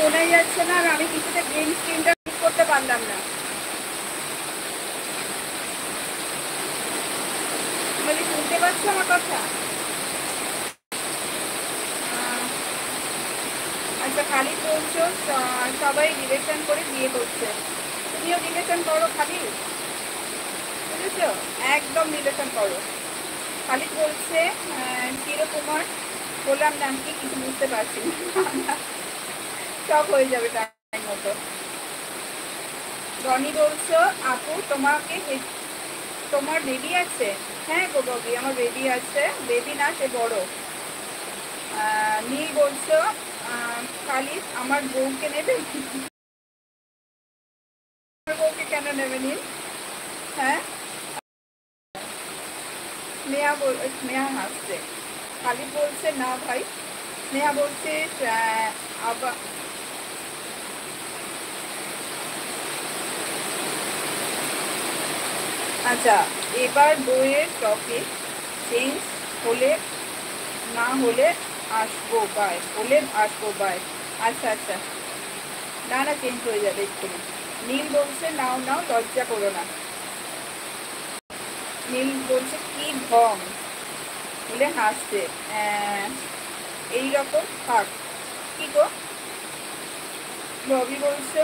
শোনাই যাচ্ছে না, আর আমি কিছুতে গ্রিন স্ক্রিনটা ঠিক করতে পারলাম না। তুমি শুনতে পাচ্ছ আমার কথা? আচ্ছা, খালি বলছো সবাই রিলেশন করে বিয়ে করছে, তুমিও রিলেশন করো খালি, বুঝেছো? একদম রিলেশন করো। খালি বলছে চিরকুমার, বললাম নাম কি কিছু বুঝতে পারছি না, সব হয়ে যাবে টাইম মতো। রনি বলছো আপু তোমাকে, তোমার বেবি আছে? হ্যাঁ গো ববি, আমার বেবি আছে। বেবি না, সে বড়। নীল বলছো খালি আমার বউকে নেবে? আমার বউকে কেন নেবে নীল? হ্যাঁ, স্নেহা হাসছে। খালি বলছে না ভাই। স্নেহা বলছে আবার, আচ্ছা এবার বইয়ের টপিক চেঞ্জ হলে, না হলে আসবো বাই, হলে আসবো বাই। আচ্ছা আচ্ছা, না না, চেঞ্জ হয়ে যাবে এক্ষুনি। নীল বলছে নাও নাও, লজ্জা করো না। নীল বলছে কি ঢং, বলে হাসছে। এইরকম থাক। কি গো ববি বলছো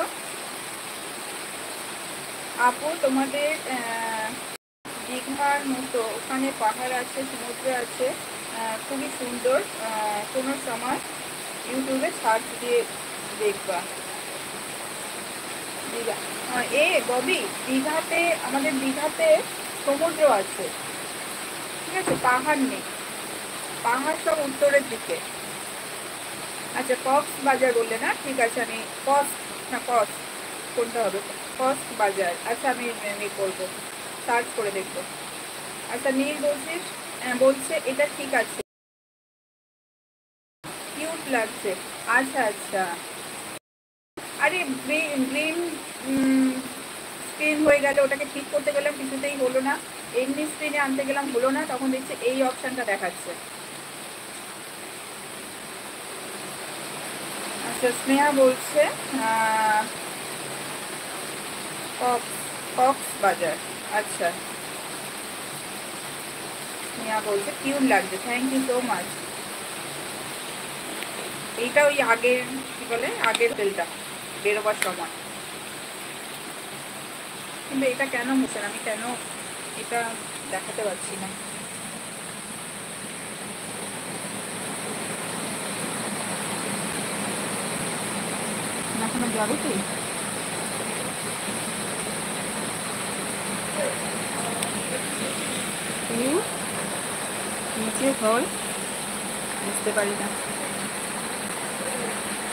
আপু তোমাদের দীঘার মতো ওখানে পাহাড় আছে, সমুদ্র আছে, খুবই সুন্দর। কোনো সময় ইউটিউবে সার্চ দিয়ে দেখবা। দীঘা, ববি দীঘাতে, আমাদের দীঘাতে সমুদ্র আছে, ঠিক আছে, পাহাড় নেই। পাহাড় সব উত্তরের দিকে। আচ্ছা কক্স বাজার বললে না, ঠিক আছে, আমি কক্স, না কক্স কোনটা হবে, কক্স বাজার। আচ্ছা আমি করবো, সার্চ করে দেখবো। আচ্ছা নীল বলছিস, বলছে এটা ঠিক আছে, কিউট লাগছে। আচ্ছা আচ্ছা, আরে গ্রিন স্ক্রিন হয়ে গেলে ওটাকে ঠিক করতে গেলাম, কিছুতেই হলো না। এমনি স্ক্রিনে আনতে গেলাম, হলো না, তখন দেখছি এই অপশানটা দেখাচ্ছে। আচ্ছা স্নেহা বলছে কক্স বাজার। আচ্ছা স্নেহা বলছে কিউট লাগছে, থ্যাংক ইউ সো মাচ। এইটা ওই আগের, কি বলে, আগের তেলটা বেরোবার সময়। কিন্তু এটা কেন হচ্ছে না, আমি কেন এটা দেখাতে পারছি না? এখনো যাবে কি নিচে হল, বুঝতে পারি না।